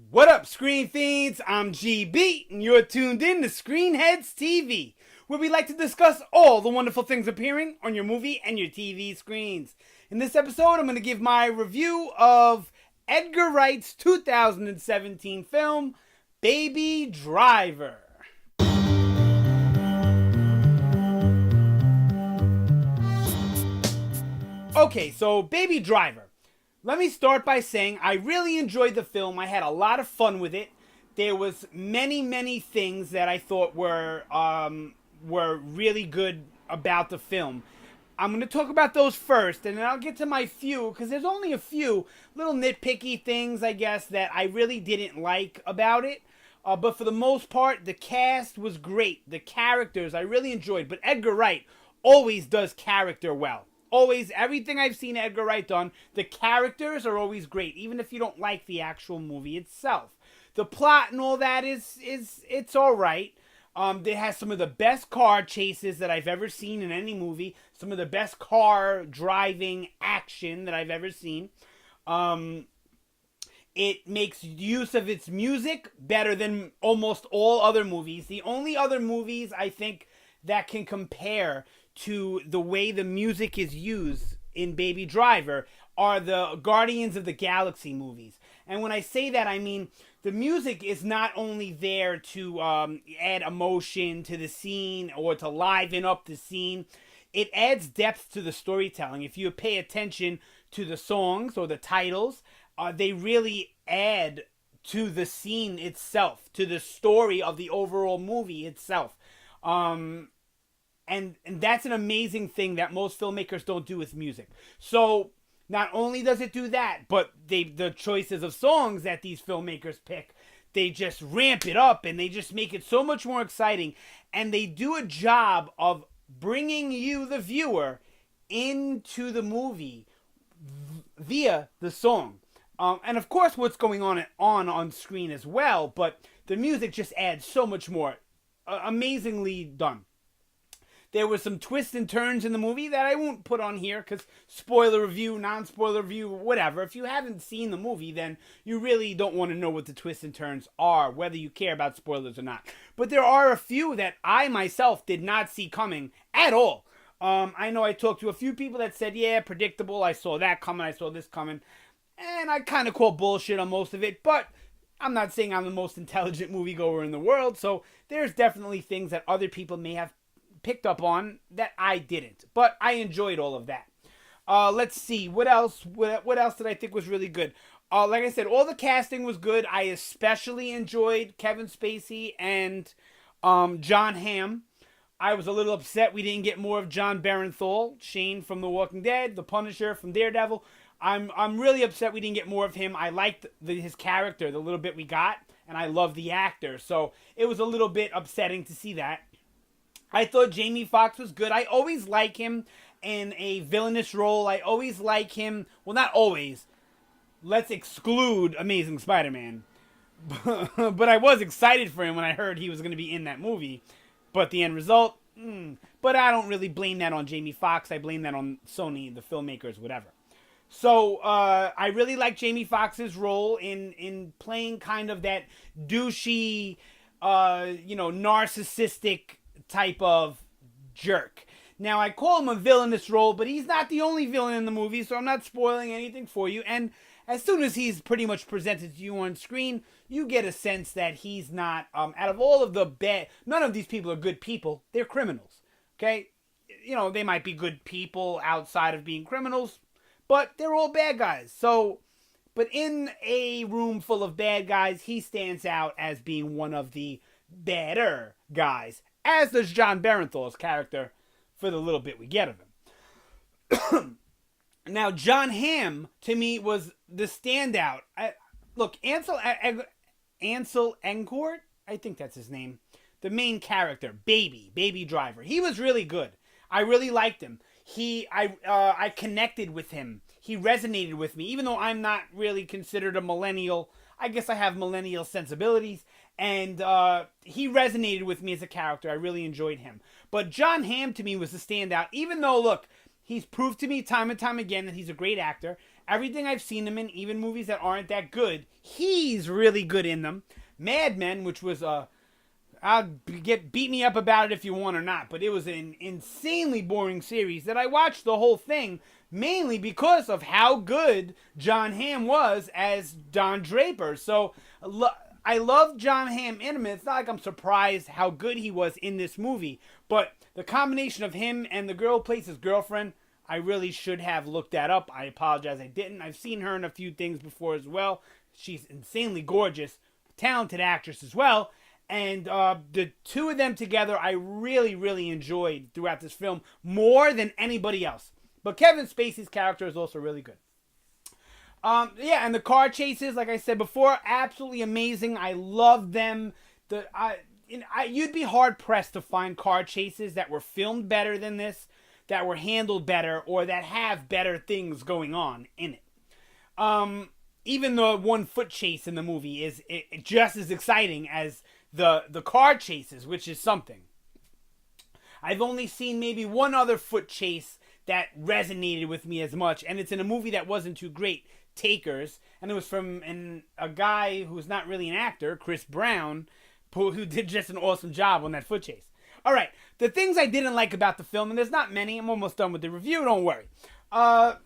What up, Screen Fiends? I'm GB, and you're tuned in to Headz TV, where we like to discuss all the wonderful things appearing on your movie and your TV screens. In this episode, I'm going to give my review of Edgar Wright's 2017 film, Baby Driver. Okay, so Baby Driver. Let me start by saying I really enjoyed the film. I had a lot of fun with it. There was many things that I thought were really good about the film. I'm going to talk about those first, and then I'll get to my few, because there's only a few little nitpicky things, I guess, that I really didn't like about it. But for the most part, the cast was great. The characters I really enjoyed. But Edgar Wright always does character well. Always, everything I've seen Edgar Wright done, the characters are always great, even if you don't like the actual movie itself. The plot and all that it's all right. It has some of the best car chases that I've ever seen in any movie. Some of the best car driving action that I've ever seen. It makes use of its music better than almost all other movies. The only other movies I think that can compare to the way the music is used in Baby Driver are the Guardians of the Galaxy movies. And when I say that, I mean the music is not only there to add emotion to the scene or to liven up the scene. It adds depth to the storytelling. If you pay attention to the songs or the titles, they really add to the scene itself, to the story of the overall movie itself. And that's an amazing thing that most filmmakers don't do with music. So not only does it do that, but the choices of songs that these filmmakers pick, they just ramp it up and they just make it so much more exciting. And they do a job of bringing you, the viewer, into the movie via the song. And of course what's going on screen as well, but the music just adds so much more. Amazingly done. There were some twists and turns in the movie that I won't put on here because spoiler review, non-spoiler review, whatever. If you haven't seen the movie, then you really don't want to know what the twists and turns are, whether you care about spoilers or not. But there are a few that I myself did not see coming at all. I know I talked to a few people that said, yeah, predictable, I saw that coming, I saw this coming. And I kind of call bullshit on most of it, but I'm not saying I'm the most intelligent moviegoer in the world, so there's definitely things that other people may have picked up on that I didn't, but I enjoyed all of that. Let's see what else did I think was really good. Like I said, all the casting was good. I especially enjoyed KevinSpacey and Jon Hamm. I was a little upset we didn't get more of Jon Bernthal, Shane from The Walking Dead, the Punisher from Daredevil. I'm really upset we didn't get more of him. I liked his character, the little bit we got, and I love the actor, so it was a little bit upsetting to see that. I thought Jamie Foxx was good. I always like him in a villainous role. I always like him. Well, not always. Let's exclude Amazing Spider-Man. But I was excited for him when I heard he was going to be in that movie. But the end result, But I don't really blame that on Jamie Foxx. I blame that on Sony, the filmmakers, whatever. So I really like Jamie Foxx's role in playing kind of that douchey, narcissistic type of jerk. Now, I call him a villainous role, but he's not the only villain in the movie, so I'm not spoiling anything for you. And as soon as he's pretty much presented to you on screen, you get a sense that he's not, out of all of the bad, none of these people are good people. They're criminals, okay? They might be good people outside of being criminals, but they're all bad guys. So, but in a room full of bad guys, he stands out as being one of the better guys, as does Jon Bernthal's character for the little bit we get of him. Now, Jon Hamm, to me, was the standout. Look, Ansel Engort, I think that's his name, the main character, Baby Driver. He was really good. I really liked him. I connected with him. He resonated with me, even though I'm not really considered a millennial. I guess I have millennial sensibilities, and he resonated with me as a character. I really enjoyed him. But Jon Hamm, to me, was the standout, even though, look, He's proved to me time and time again that he's a great actor. Everything I've seen him in, even movies that aren't that good, he's really good in them. Mad Men, which was beat me up about it if you want or not, but it was an insanely boring series that I watched the whole thing mainly because of how good John Hamm was as Don Draper. So I love John Hamm in him. It's not like I'm surprised how good he was in this movie, but the combination of him and the girl who plays his girlfriend, I really should have looked that up. I apologize I didn't. I've seen her in a few things before as well. She's insanely gorgeous, talented actress as well. And the two of them together, I really, really enjoyed throughout this film more than anybody else. But Kevin Spacey's character is also really good. Yeah, and the car chases, like I said before, absolutely amazing. I love them. You'd be hard pressed to find car chases that were filmed better than this, that were handled better, or that have better things going on in it. Even the 1 foot chase in the movie is just as exciting as the car chases, which is something. I've only seen maybe one other foot chase that resonated with me as much, and it's in a movie that wasn't too great, Takers, and it was from a guy who's not really an actor, Chris Brown, who did just an awesome job on that foot chase. All right, the things I didn't like about the film, and there's not many, I'm almost done with the review, don't worry. The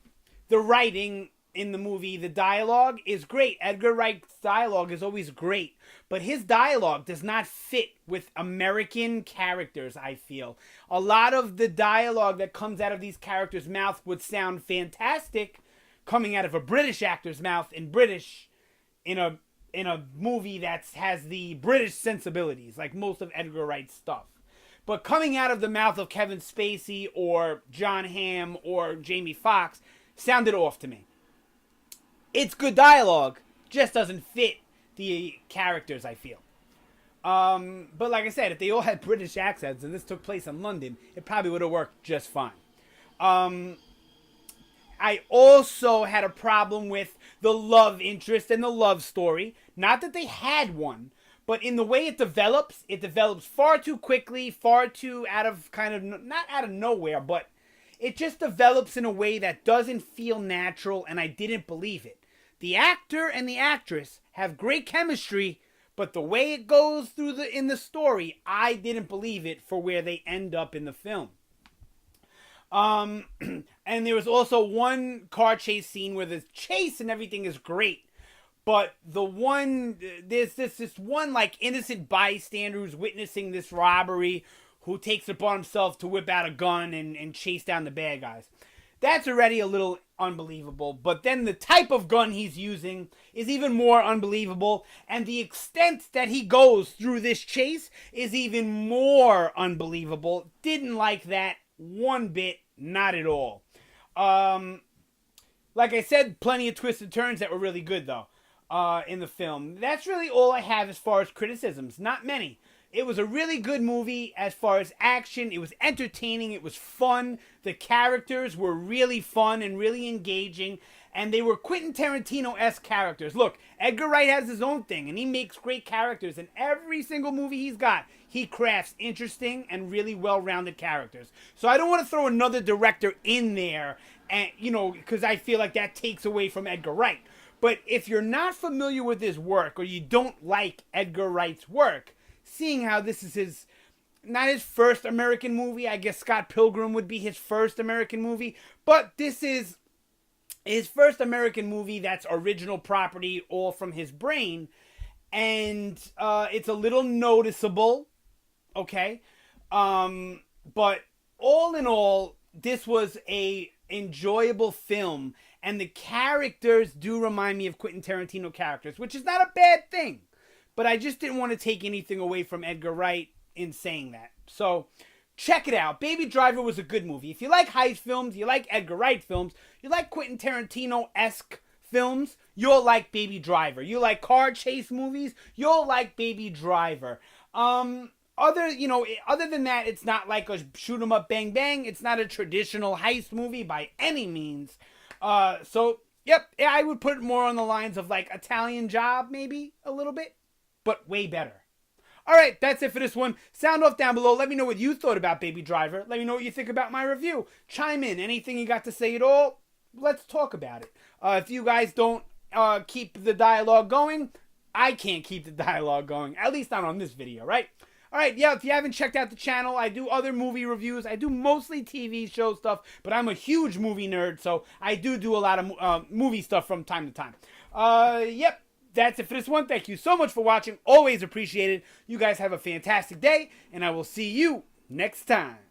writing in the movie, the dialogue is great. Edgar Wright's dialogue is always great, but his dialogue does not fit with American characters, I feel. A lot of the dialogue that comes out of these characters' mouth would sound fantastic coming out of a British actor's mouth in a movie that has the British sensibilities, like most of Edgar Wright's stuff. But coming out of the mouth of Kevin Spacey or John Hamm or Jamie Foxx sounded off to me. It's good dialogue, just doesn't fit the characters, I feel. But like I said, if they all had British accents and this took place in London, it probably would have worked just fine. I also had a problem with the love interest and the love story. Not that they had one, but in the way it develops far too quickly, far too out of not out of nowhere, but it just develops in a way that doesn't feel natural, and I didn't believe it. The actor and the actress have great chemistry, but the way it goes in the story, I didn't believe it for where they end up in the film. And there was also one car chase scene where the chase and everything is great, but there's this one like innocent bystander who's witnessing this robbery, who takes it upon himself to whip out a gun and chase down the bad guys. That's already a little unbelievable, but then the type of gun he's using is even more unbelievable, and the extent that he goes through this chase is even more unbelievable. Didn't like that one bit, not at all. Like I said, plenty of twists and turns that were really good, though, in the film. That's really all I have as far as criticisms. Not many. It was a really good movie as far as action. It was entertaining. It was fun. The characters were really fun and really engaging. And they were Quentin Tarantino-esque characters. Look, Edgar Wright has his own thing, and he makes great characters. In every single movie he's got, he crafts interesting and really well-rounded characters. So I don't want to throw another director in there, and because I feel like that takes away from Edgar Wright. But if you're not familiar with his work, or you don't like Edgar Wright's work, seeing how this is not his first American movie. I guess Scott Pilgrim would be his first American movie. But this is his first American movie that's original property, all from his brain. And it's a little noticeable, okay? But all in all, this was a enjoyable film. And the characters do remind me of Quentin Tarantino characters, which is not a bad thing. But I just didn't want to take anything away from Edgar Wright in saying that. So, check it out. Baby Driver was a good movie. If you like heist films, you like Edgar Wright films, you like Quentin Tarantino-esque films, you'll like Baby Driver. You like car chase movies, you'll like Baby Driver. Other than that, it's not like a shoot 'em up, bang, bang. It's not a traditional heist movie by any means. Yep, I would put it more on the lines of like Italian Job, maybe, a little bit. But way better. All right, that's it for this one. Sound off down below. Let me know what you thought about Baby Driver. Let me know what you think about my review. Chime in. Anything you got to say at all, let's talk about it. If you guys don't keep the dialogue going, I can't keep the dialogue going. At least not on this video, right? All right, yeah, if you haven't checked out the channel, I do other movie reviews. I do mostly TV show stuff, but I'm a huge movie nerd, so I do a lot of movie stuff from time to time. Yep. That's it for this one. Thank you so much for watching. Always appreciate it. You guys have a fantastic day, and I will see you next time.